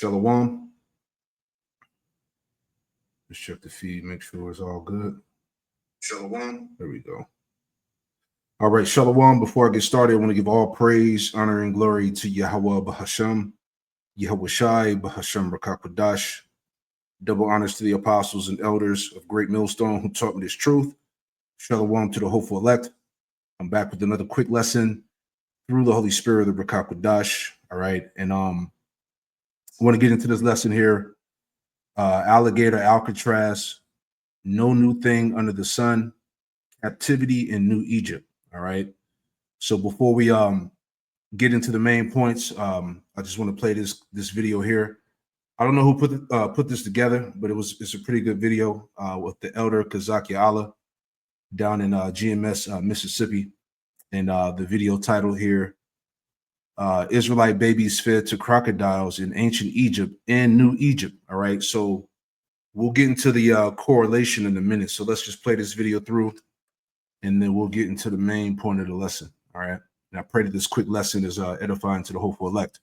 Shalom. Let's check the feed, make sure it's all good. Shalom. There we go. All right, Shalom. Before I get started, I want to give all praise, honor, and glory to Yahweh Bahasham, Yahweh Shai, Bahasham Rakakwadash. Double honors to the apostles and elders of Great Millstone who taught me this truth. Shalom to the hopeful elect. I'm back with another quick lesson through the Holy Spirit of Rakakwadash. All right, and I want to get into this lesson here. Alligator, Alcatraz, no new thing under the sun, captivity in New Egypt. All right. So before we get into the main points, I just want to play this video here. I don't know who put this together, but it's a pretty good video with the elder Kazaki Allah down in GMS, Mississippi, and the video title here: Israelite babies fed to crocodiles in ancient Egypt and New Egypt. All right, so we'll get into the correlation in a minute. So let's just play this video through, and then we'll get into the main point of the lesson. All right, and I pray that this quick lesson is edifying to the hopeful elect.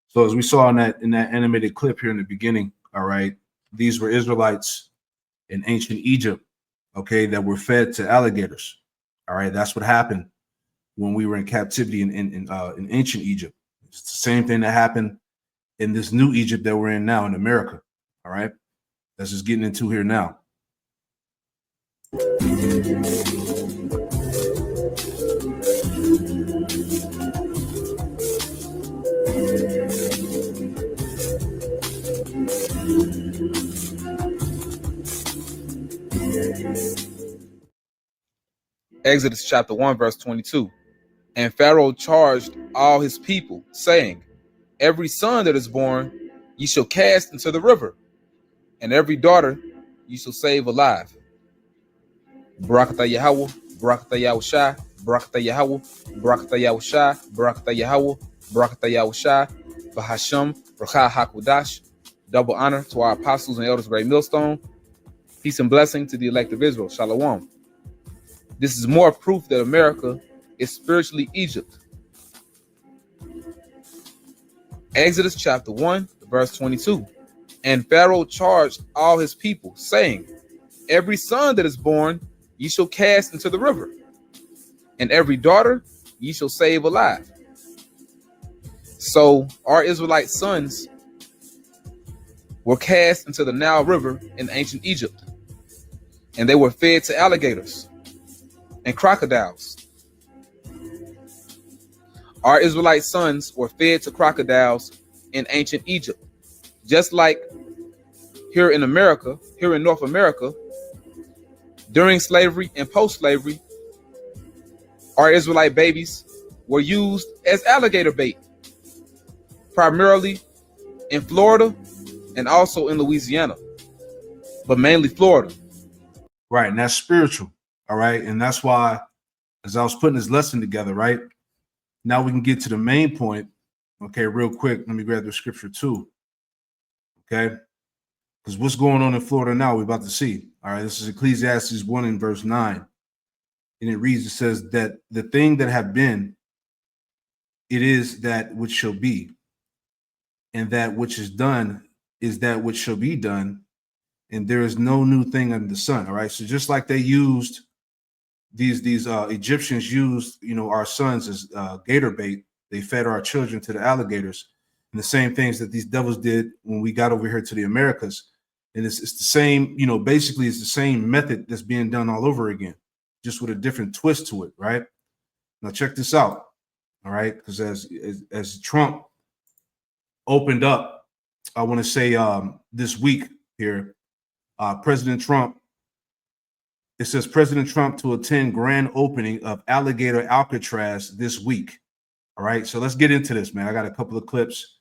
So as we saw in that animated clip here in the beginning, all right, these were Israelites in ancient Egypt, okay, that were fed to alligators. All right, that's what happened when we were in captivity in ancient Egypt. It's the same thing that happened in this new Egypt that we're in now in America. All right, that's just getting into here now. Exodus chapter 1, verse 22. And Pharaoh charged all his people, saying, every son that is born ye shall cast into the river, and every daughter ye shall save alive. Barakatah Yahweh, Barakatah Yahushai, Barakatah Yahweh, Barakatah Yahushai, Barakatah Yahweh, Barakatah Yahushai, Bahasham, Rakah HaKodash. Double honor to our apostles and elders of Great Millstone. Peace and blessing to the elect of Israel. Shalom. This is more proof that America is spiritually Egypt. Exodus chapter 1, verse 22. And Pharaoh charged all his people, saying, every son that is born ye shall cast into the river, and every daughter ye shall save alive. So our Israelite sons were cast into the Nile River in ancient Egypt, and they were fed to alligators and crocodiles. Our Israelite sons were fed to crocodiles in ancient Egypt, just like here in America, here in North America, during slavery and post-slavery, our Israelite babies were used as alligator bait, primarily in Florida and also in Louisiana, but mainly Florida. Right, and that's spiritual. All right, and that's why, as I was putting this lesson together, right, now we can get to the main point. Okay, real quick, let me grab the scripture too. Okay, because what's going on in Florida now, we're about to see. All right, this is Ecclesiastes 1 and verse 9. And it reads, it says that the thing that have been, it is that which shall be. And that which is done is that which shall be done. And there is no new thing under the sun. All right. So just like they used these Egyptians used, our sons as gator bait, they fed our children to the alligators, and the same things that these devils did when we got over here to the Americas. And it's the same, basically it's the same method that's being done all over again, just with a different twist to it. Right. Now check this out. All right. Because as Trump opened up, I want to say this week here, President Trump, it says President Trump to attend grand opening of Alligator Alcatraz this week. All right, so let's get into this, man. I got a couple of clips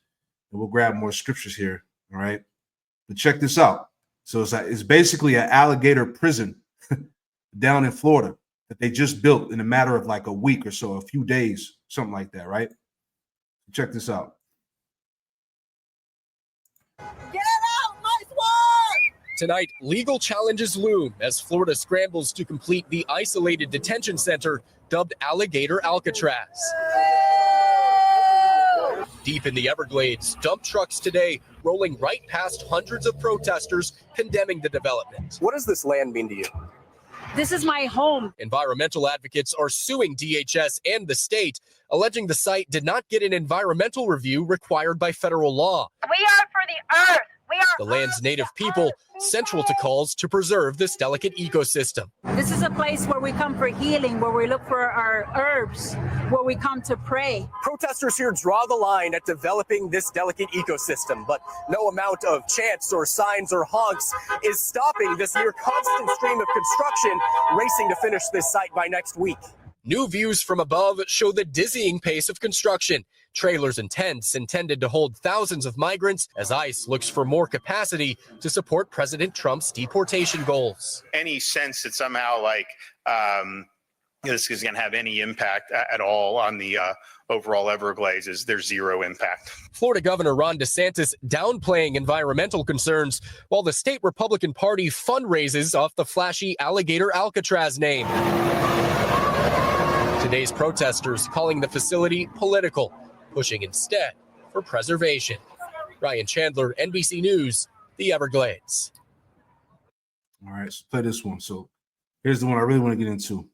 and we'll grab more scriptures here. All right, but check this out. So it's basically an alligator prison down in Florida that they just built in a matter of like a week or so, a few days, something like that, right? Check this out. Get out, my squad! Tonight, legal challenges loom as Florida scrambles to complete the isolated detention center dubbed Alligator Alcatraz. Deep in the Everglades, dump trucks today rolling right past hundreds of protesters condemning the development. What does this land mean to you? This is my home. Environmental advocates are suing DHS and the state, alleging the site did not get an environmental review required by federal law. We are for the earth. We are The land's native people central to calls to preserve this delicate ecosystem. This is a place where we come for healing, where we look for our herbs, where we come to pray. Protesters here draw the line at developing this delicate ecosystem, but no amount of chants or signs or honks is stopping this near constant stream of construction racing to finish this site by next week. New views from above show the dizzying pace of construction. Trailers and tents intended to hold thousands of migrants as ICE looks for more capacity to support President Trump's deportation goals. Any sense that somehow this is going to have any impact at all on the overall Everglades there's zero impact. Florida Governor Ron DeSantis downplaying environmental concerns while the state Republican Party fundraises off the flashy Alligator Alcatraz name. Today's protesters calling the facility political, pushing instead for preservation. Ryan Chandler, NBC News, the Everglades. All right, let's play this one. So here's the one I really want to get into.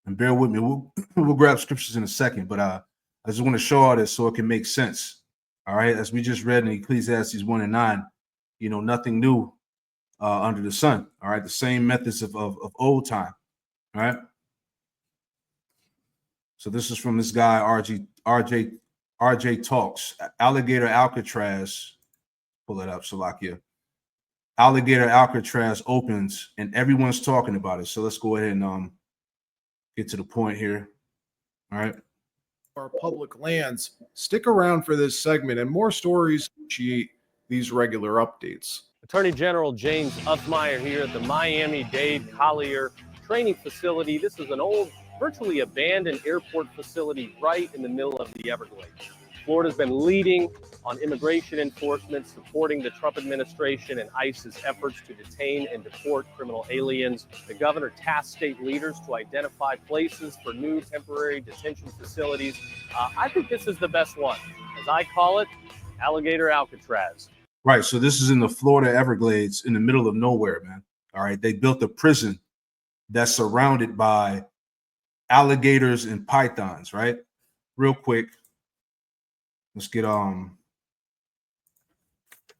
And bear with me. We'll grab scriptures in a second, but I just want to show all this so it can make sense. All right, as we just read in Ecclesiastes 1 and 9, nothing new under the sun. All right, the same methods of old time. All right. So this is from this guy, RJ Talks, Alligator Alcatraz. Pull that up, Salakia. Alligator Alcatraz opens, and everyone's talking about it. So let's go ahead and get to the point here. All right. Our public lands. Stick around for this segment and more stories. Appreciate these regular updates. Attorney General James Uthmeyer here at the Miami-Dade Collier training facility. This is an old, virtually abandoned airport facility right in the middle of the Everglades. Florida's been leading on immigration enforcement, supporting the Trump administration and ICE's efforts to detain and deport criminal aliens. The governor tasked state leaders to identify places for new temporary detention facilities. I think this is the best one. As I call it, Alligator Alcatraz. Right. So this is in the Florida Everglades in the middle of nowhere, man. All right. They built a prison that's surrounded by alligators and pythons, right? Real quick. Let's get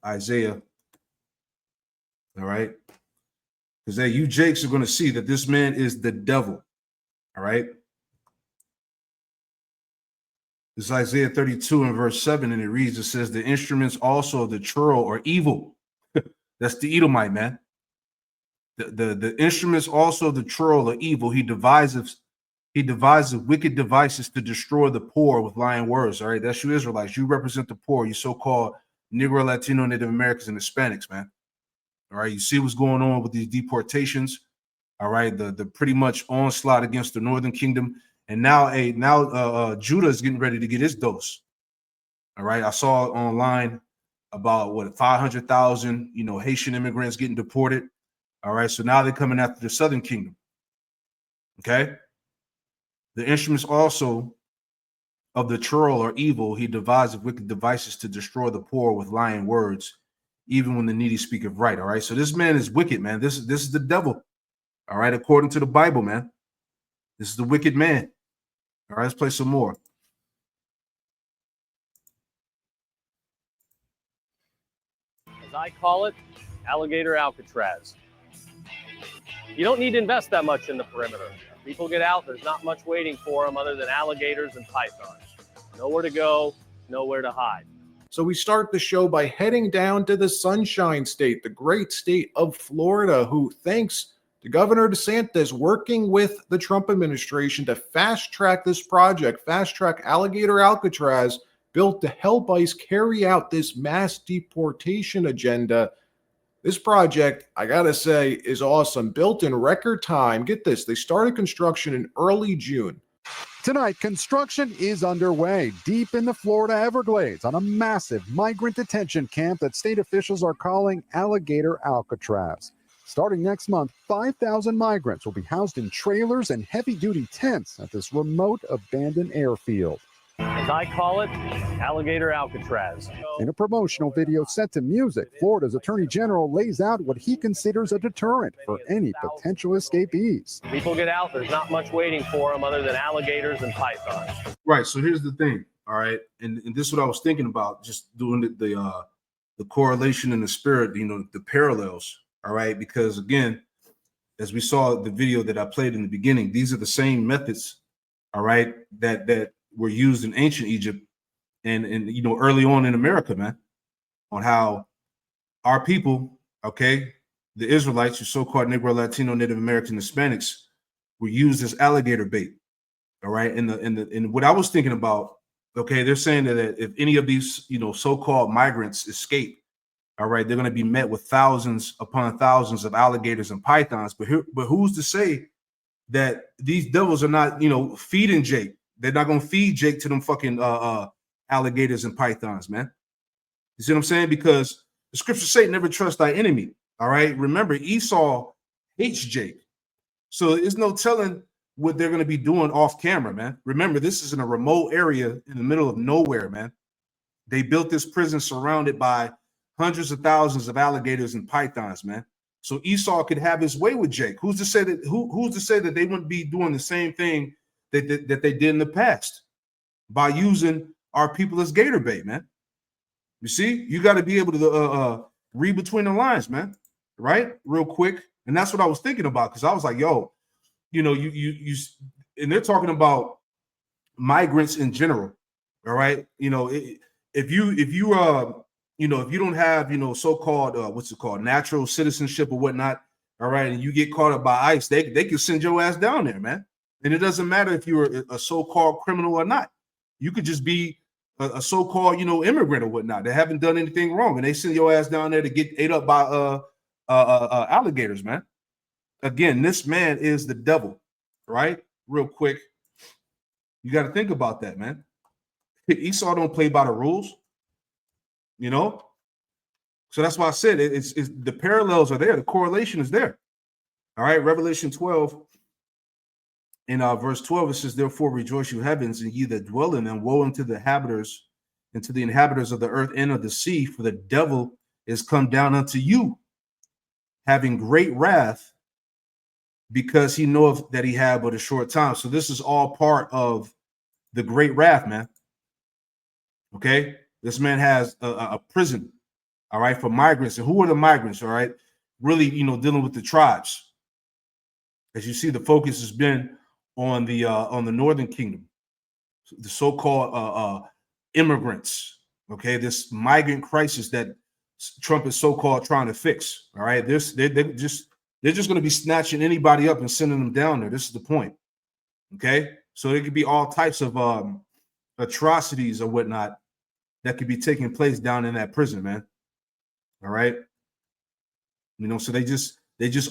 Isaiah. All right. Because you Jakes are going to see that this man is the devil. All right. This is Isaiah 32 and verse 7, and it reads, it says, the instruments also of the churl are evil. That's the Edomite, man. The instruments also of the churl are evil. He devises wicked devices to destroy the poor with lying words. All right, that's you Israelites. You represent the poor, you so-called Negro, Latino, Native Americans, and Hispanics, man. All right, you see what's going on with these deportations. All right, the pretty much onslaught against the Northern Kingdom. And now Judah is getting ready to get his dose. All right, I saw online about 500,000, Haitian immigrants getting deported. All right, so now they're coming after the Southern Kingdom. Okay, the instruments also of the churl are evil. He devises wicked devices to destroy the poor with lying words, even when the needy speak of right. All right, so this man is wicked, man. This is the devil. All right, according to the Bible, man. This is the wicked man. All right, let's play some more. As I call it, Alligator Alcatraz. You don't need to invest that much in the perimeter. People get out, there's not much waiting for them other than alligators and pythons. Nowhere to go, nowhere to hide. So we start the show by heading down to the Sunshine State, the great state of Florida, who, thanks to Governor DeSantis, working with the Trump administration to fast-track this project, fast-track Alligator Alcatraz, built to help ICE carry out this mass deportation agenda. This project, I gotta say, is awesome. Built in record time. Get this, they started construction in early June. Tonight, construction is underway deep in the Florida Everglades on a massive migrant detention camp that state officials are calling Alligator Alcatraz. Starting next month, 5,000 migrants will be housed in trailers and heavy-duty tents at this remote, abandoned airfield. As I call it, Alligator Alcatraz. In a promotional video set to music, Florida's Attorney General lays out what he considers a deterrent for any potential escapees. People get out, there's not much waiting for them other than alligators and pythons. Right, so here's the thing, all right, and this is what I was thinking about, just doing the correlation in the spirit, the parallels, all right, because again, as we saw the video that I played in the beginning, these are the same methods, all right, that were used in ancient Egypt and early on in America, man, on how our people, okay, the Israelites, your so-called Negro, Latino, Native American, Hispanics, were used as alligator bait. All right. And what I was thinking about, okay, they're saying that if any of these, so-called migrants escape, all right, they're going to be met with thousands upon thousands of alligators and pythons. But who's to say that these devils are not, feeding Jake? They're not going to feed Jake to them fucking alligators and pythons, man. You see what I'm saying? Because the scriptures say never trust thy enemy. All right. Remember, Esau hates Jake. So there's no telling what they're going to be doing off camera, man. Remember, this is in a remote area in the middle of nowhere, man. They built this prison surrounded by hundreds of thousands of alligators and pythons, man. So Esau could have his way with Jake. Who's to say that they wouldn't be doing the same thing that they did in the past by using our people as gator bait, man? You see, you got to be able to read between the lines, man. Right? Real quick. And that's what I was thinking about, because I was like, yo, you and they're talking about migrants in general. All right. If you don't have, so-called, natural citizenship or whatnot. All right. And you get caught up by ICE, they can send your ass down there, man. And it doesn't matter if you're a so-called criminal or not. You could just be a so-called, immigrant or whatnot. They haven't done anything wrong, and they send your ass down there to get ate up by alligators, man. again, this man is the devil, right? Real quick, you got to think about that, man. Esau don't play by the rules, you know. So that's why I said it's the parallels are there. The correlation is there. All right, Revelation 12. In verse 12, it says, "Therefore rejoice, you heavens, and ye that dwell in them. Woe unto the inhabitants, and to the inhabitants of the earth and of the sea, for the devil is come down unto you, having great wrath, because he knoweth that he had but a short time." So this is all part of the great wrath, man. Okay, this man has a prison, all right, for migrants. And who are the migrants? All right, really, dealing with the tribes. As you see, the focus has been on the northern kingdom, the so-called immigrants. Okay, this migrant crisis that Trump is so-called trying to fix. All right, they're just going to be snatching anybody up and sending them down there. This is the point. Okay, so there could be all types of atrocities or whatnot that could be taking place down in that prison, man. All right, so they just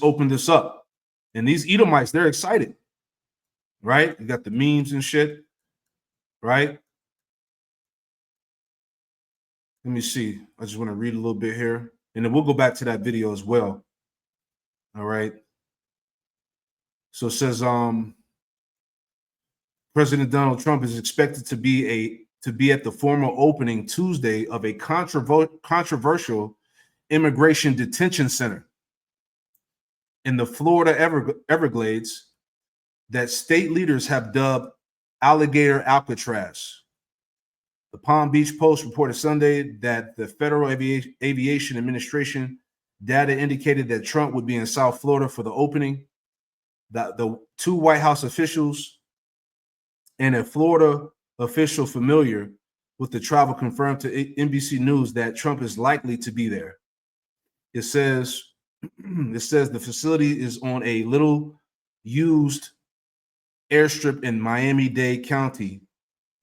opened this up, and these Edomites, they're excited, right? You got the memes and shit, right? Let me see. I just want to read a little bit here, and then we'll go back to that video as well. All right. So it says, President Donald Trump is expected to be at the formal opening Tuesday of a controversial immigration detention center in the Florida Everglades that state leaders have dubbed Alligator Alcatraz. The Palm Beach Post reported Sunday that the Federal Aviation Administration data indicated that Trump would be in South Florida for the opening. The two White House officials and a Florida official familiar with the travel confirmed to NBC News that Trump is likely to be there. It says the facility is on a little used airstrip in Miami-Dade County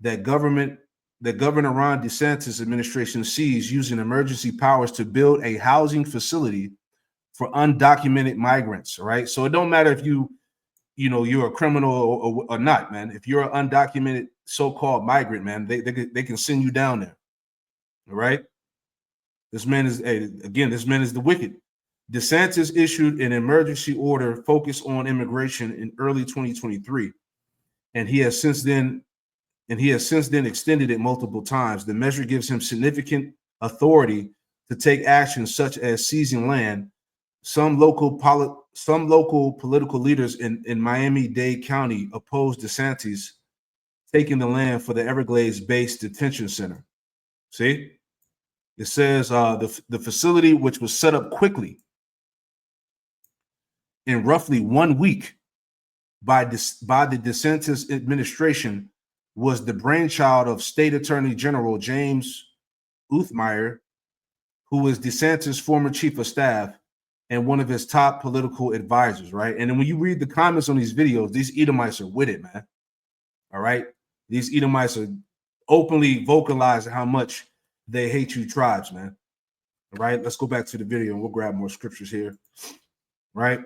that Governor Ron DeSantis' administration sees using emergency powers to build a housing facility for undocumented migrants. All right, so it don't matter if you're a criminal or not, man. If you're an undocumented so-called migrant, man, they can send you down there. All right. This man is the wicked. DeSantis issued an emergency order focused on immigration in early 2023, and he has since then extended it multiple times. The measure gives him significant authority to take action such as seizing land. Some local political leaders in Miami-Dade County opposed DeSantis taking the land for the Everglades-based detention center. See, it says the facility, which was set up quickly in roughly 1 week by the DeSantis administration, was the brainchild of State Attorney General James Uthmeyer, who is DeSantis' former chief of staff and one of his top political advisors, right? And then when you read the comments on these videos, these Edomites are with it, man. All right? These Edomites are openly vocalizing how much they hate you tribes, man. All right? Let's go back to the video and we'll grab more scriptures here, right?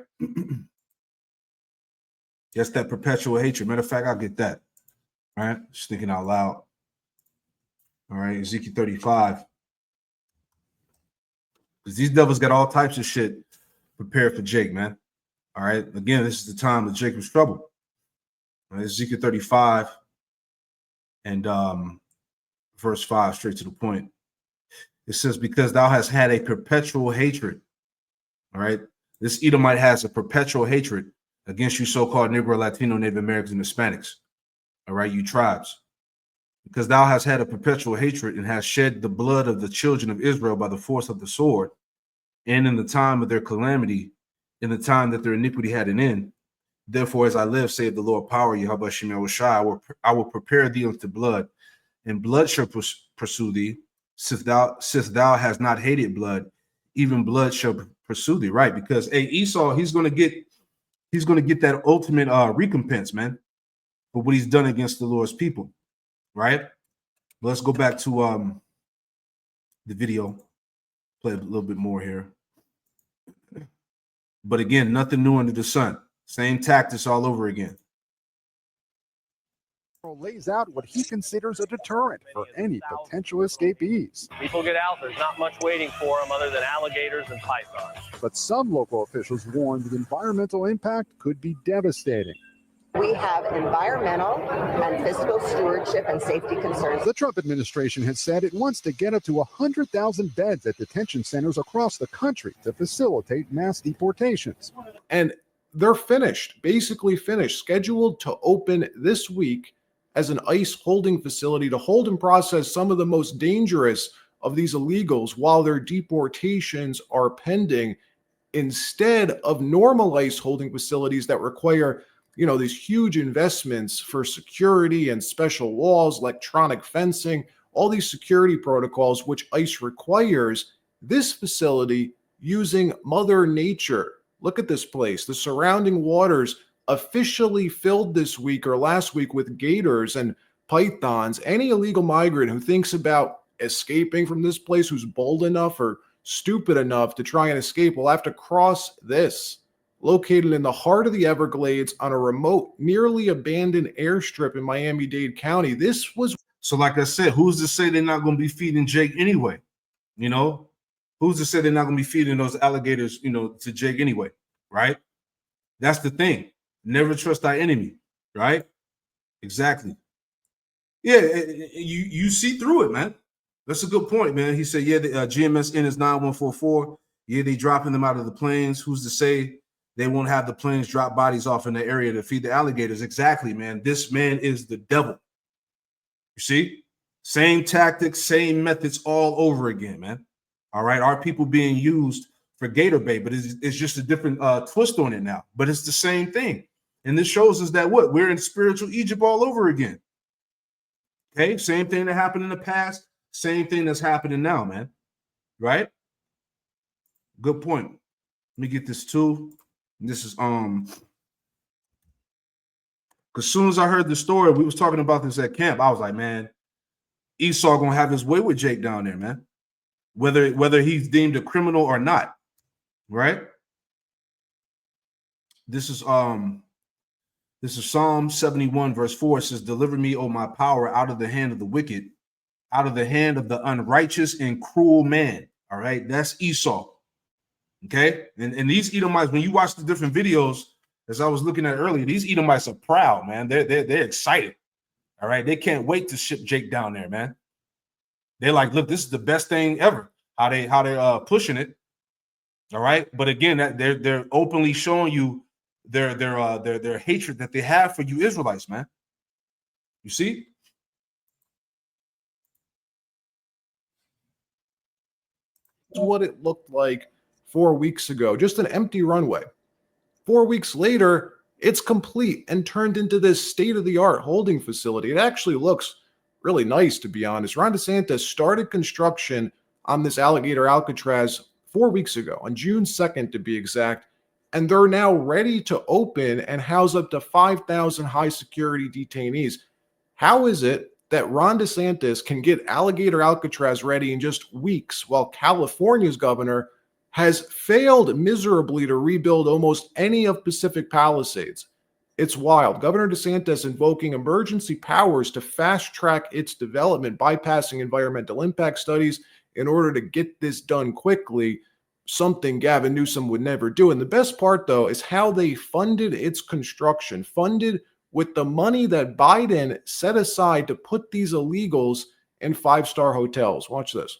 Yes, that perpetual hatred. Matter of fact, I'll get that. All right? Just thinking out loud. All right, Ezekiel 35. Because these devils got all types of shit prepared for Jake, man. All right. Again, this is the time of Jacob's trouble. All right, Ezekiel 35 and verse 5, straight to the point. It says, because thou hast had a perpetual hatred. All right. This Edomite has a perpetual hatred against you so-called Negro, Latino, Native Americans, and Hispanics. All right, you tribes. Because thou hast had a perpetual hatred and hast shed the blood of the children of Israel by the force of the sword, and in the time of their calamity, in the time that their iniquity had an end. Therefore, as I live, saith the Lord power, Yahweh Shem Yahushua, I will prepare thee unto blood, and blood shall pursue thee, since thou hast not hated blood, even blood shall pursue thee. Right? Because Esau, he's gonna get that ultimate recompense, man, for what he's done against the Lord's people. Right? Let's go back to the video. Play a little bit more here. But again, nothing new under the sun. Same tactics all over again. Lays out what he considers a deterrent for any potential escapees. People get out, there's not much waiting for them other than alligators and pythons. But some local officials warn the environmental impact could be devastating. We have environmental and fiscal stewardship and safety concerns. The Trump administration has said it wants to get up to 100,000 beds at detention centers across the country to facilitate mass deportations. And they're finished, basically finished, scheduled to open this week as an ICE holding facility to hold and process some of the most dangerous of these illegals while their deportations are pending, instead of normal ICE holding facilities that require, these huge investments for security and special walls, electronic fencing, all these security protocols, which ICE requires. This facility using Mother Nature. Look at this place. The surrounding waters officially filled this week or last week with gators and pythons. Any illegal migrant who thinks about escaping from this place, who's bold enough or stupid enough to try and escape, will have to cross this. Located in the heart of the Everglades on a remote, nearly abandoned airstrip in Miami-Dade County. This was... So like I said, who's to say they're not going to be feeding Jake anyway? Who's to say they're not going to be feeding those alligators, to Jake anyway, right? That's the thing. Never trust thy enemy, right? Exactly. Yeah, you see through it, man. That's a good point, man. He said, the GMSN is 9144. Yeah, they dropping them out of the planes. Who's to say they won't have the planes drop bodies off in the area to feed the alligators? Exactly, man. This man is the devil. You see? Same tactics, same methods all over again, man. All right, our people being used for gator bait, but it's just a different twist on it now. But it's the same thing. And this shows us that we're in spiritual Egypt all over again. Okay, same thing that happened in the past, same thing that's happening now, man. Right? Good point. Let me get this too. This is because as soon as I heard the story, we was talking about this at camp. I was like, man, Esau gonna have his way with Jake down there, man. Whether he's deemed a criminal or not, right? This is Psalm 71, verse 4. It says, "Deliver me, O my power, out of the hand of the wicked, out of the hand of the unrighteous and cruel man." All right, that's Esau. Okay, and these Edomites, when you watch the different videos, as I was looking at earlier, these Edomites are proud, man. They're excited. All right, they can't wait to ship Jake down there, man. They're like, look, this is the best thing ever. How they pushing it. All right, but again, that they're openly showing you their hatred that they have for you Israelites, man. You see? What it looked like 4 weeks ago, just an empty runway. 4 weeks later, it's complete and turned into this state-of-the-art holding facility. It actually looks really nice, to be honest. Ron DeSantis started construction on this Alligator Alcatraz 4 weeks ago, on June 2nd to be exact, and they're now ready to open and house up to 5,000 high-security detainees. How is it that Ron DeSantis can get Alligator Alcatraz ready in just weeks, while California's governor has failed miserably to rebuild almost any of Pacific Palisades? It's wild. Governor DeSantis invoking emergency powers to fast-track its development, bypassing environmental impact studies in order to get this done quickly, something Gavin Newsom would never do. And the best part, though, is how they funded its construction, funded with the money that Biden set aside to put these illegals in five-star hotels. Watch this.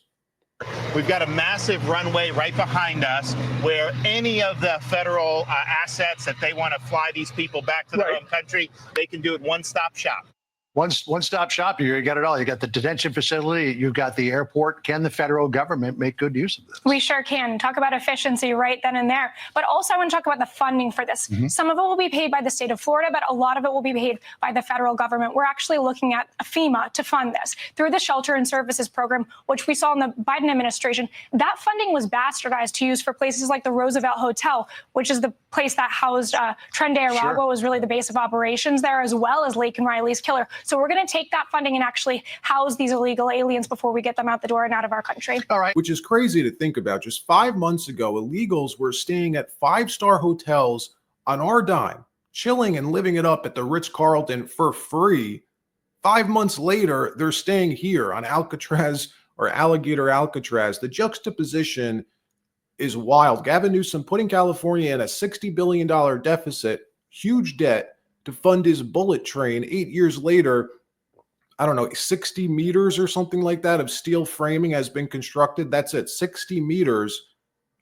We've got a massive runway right behind us where any of the federal assets that they want to fly these people back to their home country, they can do it one-stop shop. One-stop shop, you got it all. You got the detention facility, you've got the airport. Can the federal government make good use of this? We sure can. Talk about efficiency right then and there. But also I want to talk about the funding for this. Some of it will be paid by the state of Florida, but a lot of it will be paid by the federal government. We're actually looking at FEMA to fund this through the Shelter and Services Program, which we saw in the Biden administration. That funding was bastardized to use for places like the Roosevelt Hotel, which is the place that housed Tren de Aragua, was really the base of operations there, as well as Lake and Riley's killer. So we're going to take that funding and actually house these illegal aliens before we get them out the door and out of our country. All right. Which is crazy to think about. Just 5 months ago, illegals were staying at 5-star hotels on our dime, chilling and living it up at the Ritz-Carlton for free. 5 months later, they're staying here on Alcatraz or Alligator Alcatraz. The juxtaposition is wild. Gavin Newsom putting California in a $60 billion deficit, huge debt, to fund his bullet train. 8 years later, I don't know, 60 meters or something like that of steel framing has been constructed. That's it, 60 meters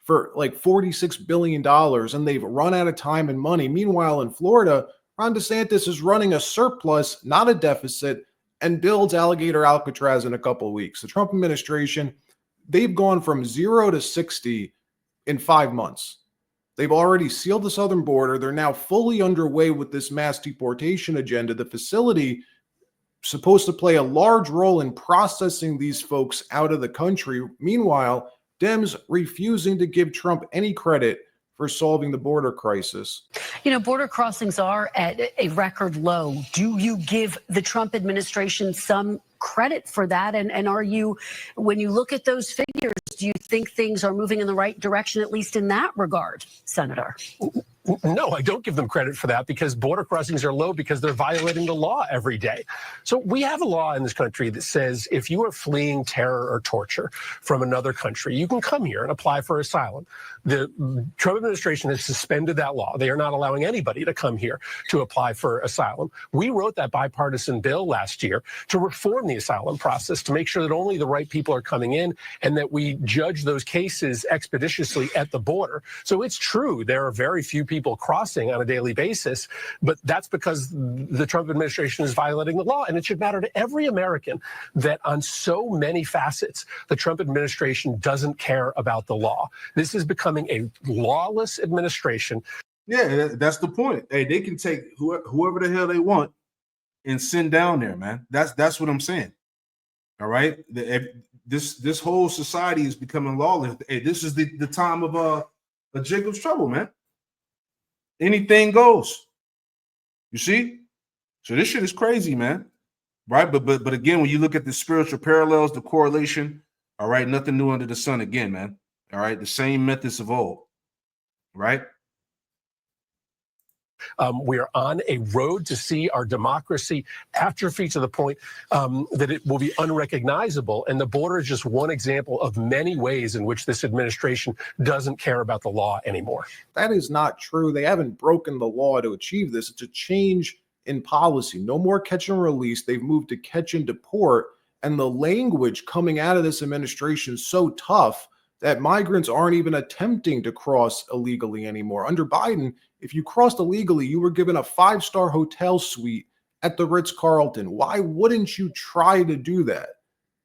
for like $46 billion, and they've run out of time and money. Meanwhile, in Florida, Ron DeSantis is running a surplus, not a deficit, and builds Alligator Alcatraz in a couple of weeks. The Trump administration, they've gone from 0 to 60 in 5 months. They've already sealed the southern border. They're now fully underway with this mass deportation agenda. The facility supposed to play a large role in processing these folks out of the country. Meanwhile, Dems refusing to give Trump any credit for solving the border crisis. You know, border crossings are at a record low. Do you give the Trump administration some credit for that? And are you, when you look at those figures, do you think things are moving in the right direction, at least in that regard, Senator? No, I don't give them credit for that, because border crossings are low because they're violating the law every day. So we have a law in this country that says if you are fleeing terror or torture from another country, you can come here and apply for asylum. The Trump administration has suspended that law. They are not allowing anybody to come here to apply for asylum. We wrote that bipartisan bill last year to reform the asylum process, to make sure that only the right people are coming in and that we judge those cases expeditiously at the border. So it's true, there are very few people crossing on a daily basis, but that's because the Trump administration is violating the law. And it should matter to every American that on so many facets, the Trump administration doesn't care about the law. This is becoming a lawless administration. Yeah, that's the point. Hey, they can take whoever the hell they want and send down there, man. That's what I'm saying. All right. This whole society is becoming lawless. Hey, this is the time of a Jacob's trouble, man. Anything goes. You see? So this shit is crazy, man. Right? But again, when you look at the spiritual parallels, the correlation, all right, nothing new under the sun again, man. All right, the same methods of old. Right? We are on a road to see our democracy atrophy to the point that it will be unrecognizable. And the border is just one example of many ways in which this administration doesn't care about the law anymore. That is not true. They haven't broken the law to achieve this. It's a change in policy. No more catch and release. They've moved to catch and deport. And the language coming out of this administration is so tough that migrants aren't even attempting to cross illegally anymore. Under Biden, if you crossed illegally, you were given a 5-star hotel suite at the Ritz-Carlton. Why wouldn't you try to do that?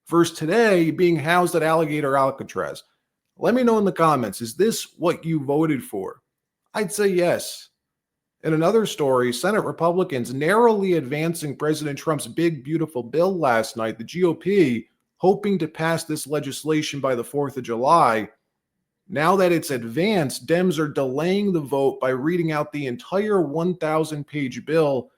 Versus today, being housed at Alligator Alcatraz. Let me know in the comments, is this what you voted for? I'd say yes. In another story, Senate Republicans narrowly advancing President Trump's big, beautiful bill last night. The GOP hoping to pass this legislation by the 4th of July. Now that it's advanced, Dems are delaying the vote by reading out the entire 1,000-page bill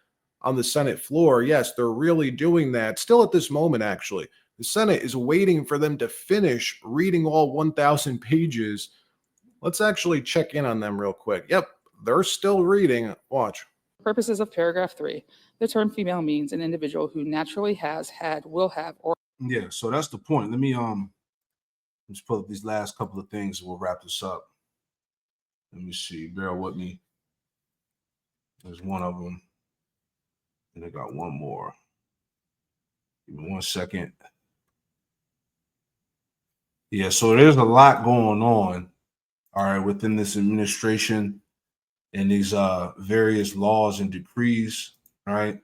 on the Senate floor. Yes, they're really doing that. Still at this moment, actually. The Senate is waiting for them to finish reading all 1,000 pages. Let's actually check in on them real quick. Yep, they're still reading. Watch. Purposes of paragraph 3, the term female means an individual who naturally has, had, will have, or... Yeah, so that's the point. Let me just pull up these last couple of things and we'll wrap this up. Let me see. Bear with me. There's one of them. And I got one more. Give me 1 second. Yeah, so there's a lot going on, all right, within this administration and these various laws and decrees. All right.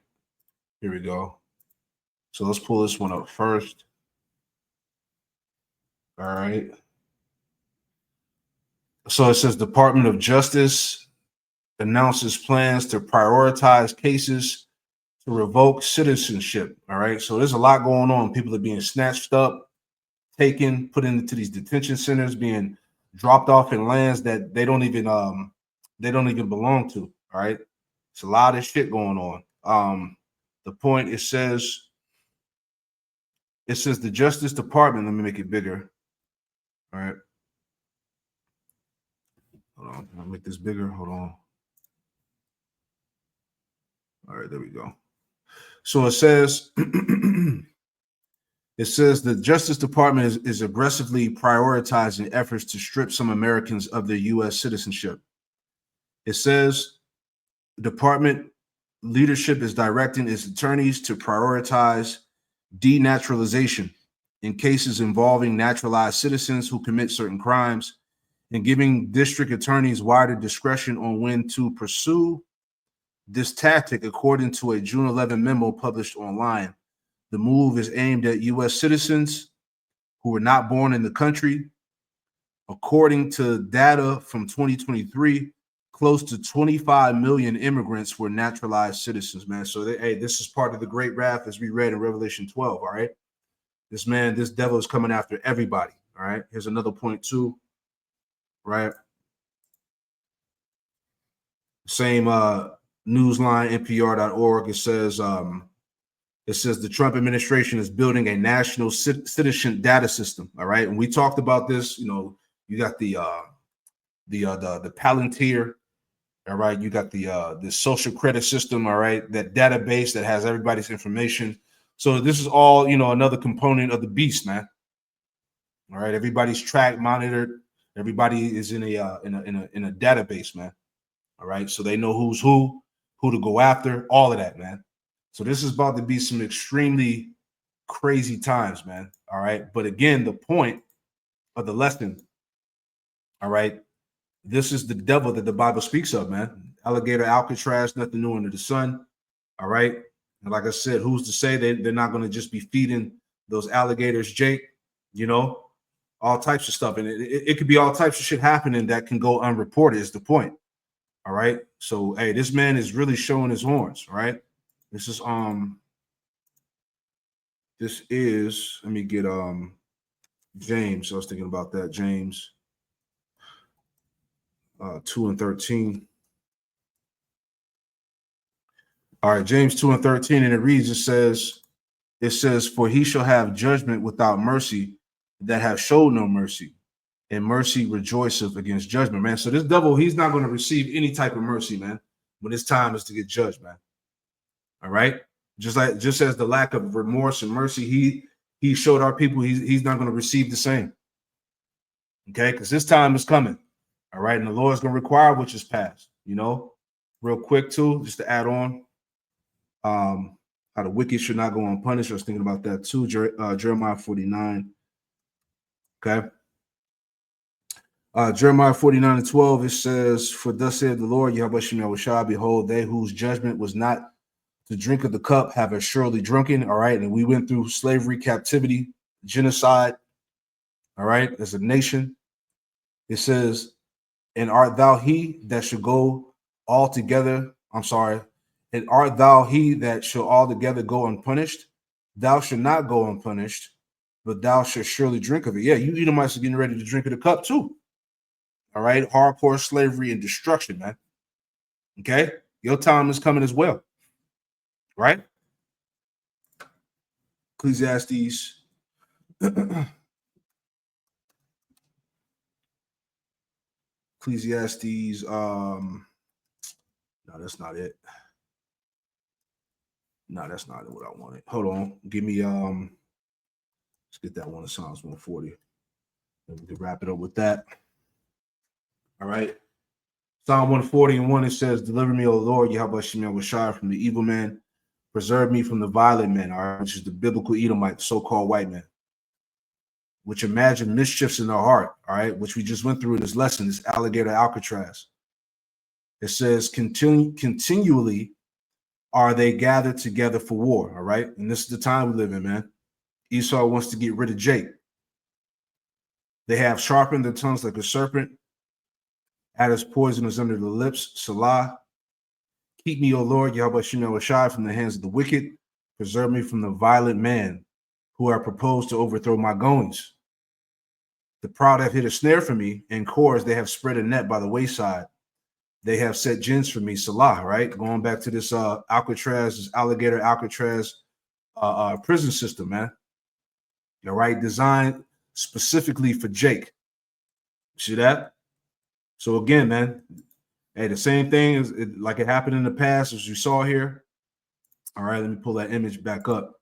Here we go. So let's pull this one up first. All right. So it says Department of Justice announces plans to prioritize cases to revoke citizenship. All right. So there's a lot going on. People are being snatched up, taken, put into these detention centers, being dropped off in lands that they don't even belong to. All right. It's a lot of shit going on. the point, it says the Justice Department, let me make it bigger. All right. Hold on. I'll make this bigger. Hold on. All right, there we go. So it says the Justice Department is aggressively prioritizing efforts to strip some Americans of their U.S. citizenship. It says the department leadership is directing its attorneys to prioritize denaturalization in cases involving naturalized citizens who commit certain crimes, and giving district attorneys wider discretion on when to pursue this tactic, according to a June 11 memo published online. The move is aimed at U.S. citizens who were not born in the country. According to data from 2023, close to 25 million immigrants were naturalized citizens, man. So, this is part of the great wrath, as we read in Revelation 12, all right? This devil is coming after everybody, all right? Here's another point, too, right? Same newsline, NPR.org. It says the Trump administration is building a national citizen data system. All right, and we talked about this. You know, you got the Palantir. All right, you got the social credit system. All right, that database that has everybody's information. So this is all, you know, another component of the beast, man. All right, everybody's tracked, monitored. Everybody is in a database, man. All right, so they know who's who to go after, all of that, man. So this is about to be some extremely crazy times, man. All right, but again, the point of the lesson, all right, this is the devil that the Bible speaks of, man. Alligator, Alcatraz, nothing new under the sun. All right, and like I said, who's to say they're not going to just be feeding those alligators, Jake? You know, all types of stuff, and it could be all types of shit happening that can go unreported. Is the point? All right. So, hey, this man is really showing his horns, right? This is let me get James. I was thinking about that. James 2:13. All right, James 2:13, and it reads, it says, for he shall have judgment without mercy that have showed no mercy, and mercy rejoiceth against judgment, man. So this devil, he's not going to receive any type of mercy, man, when his time is to get judged, man. All right. Just as the lack of remorse and mercy, he showed our people, he's not going to receive the same. Okay, because his time is coming. All right, and the Lord's going to require which is past. You know, real quick too, just to add on, how the wicked should not go unpunished. I was thinking about that too. Jeremiah 49. Okay. Jeremiah 49:12, it says, for thus saith the Lord, Yahweh Shem Yahushua, behold, they whose judgment was not to drink of the cup have assuredly drunken. All right, and we went through slavery, captivity, genocide. All right, as a nation. It says, and art thou he that should go all together? I'm sorry. And art thou he that shall altogether go unpunished? Thou shalt not go unpunished, but thou shalt surely drink of it. Yeah, you Edomites are getting ready to drink of the cup too. All right, hardcore slavery and destruction, man. Okay, your time is coming as well. Right? Ecclesiastes. Ecclesiastes. No, that's not it. No, that's not what I wanted. Hold on. Give me let's get that one in Psalms 140. And we can wrap it up with that. All right. Psalm 140:1, it says, deliver me, O Lord, Yahweh Shem Yahushua, from the evil man. Preserve me from the violent man, all right, which is the biblical Edomite, so-called white man, which imagine mischiefs in their heart, all right, which we just went through in this lesson, this alligator Alcatraz. It says, continually are they gathered together for war, all right? And this is the time we live in, man. Esau wants to get rid of Jake. They have sharpened their tongues like a serpent. Adder's poison is under the lips. Salah. Keep me, O Lord, Yahweh Shem Yahushua, from the hands of the wicked. Preserve me from the violent man who have proposed to overthrow my goings. The proud have hid a snare for me, and cords they have spread a net by the wayside. they have set gens for me, Salah, right? Going back to this Alcatraz, this Alligator Alcatraz prison system, man. All right, designed specifically for Jake. See that? So again, man, hey, the same thing is like it happened in the past, as you saw here. All right, let me pull that image back up.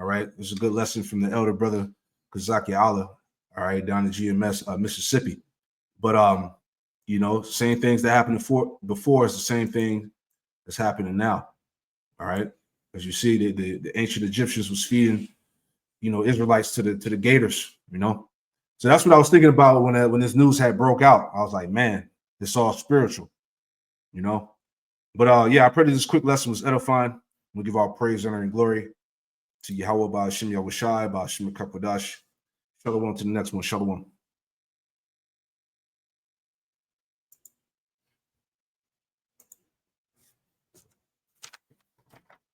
All right, this is a good lesson from the elder brother Kazaki Allah. All right, down in GMS, Mississippi. But you know, same things that happened before is the same thing that's happening now. All right, as you see, the ancient Egyptians was feeding, you know, Israelites to the gators. You know, so that's what I was thinking about when this news had broke out. I was like, man, it's all spiritual. You know, but yeah, I pray that this quick lesson was edifying. We'll give all praise, honor, and glory to Yahweh, Ba'ashim Yahushai, Ba'ashim Kakwadash. Shalom to the next one. Shalom.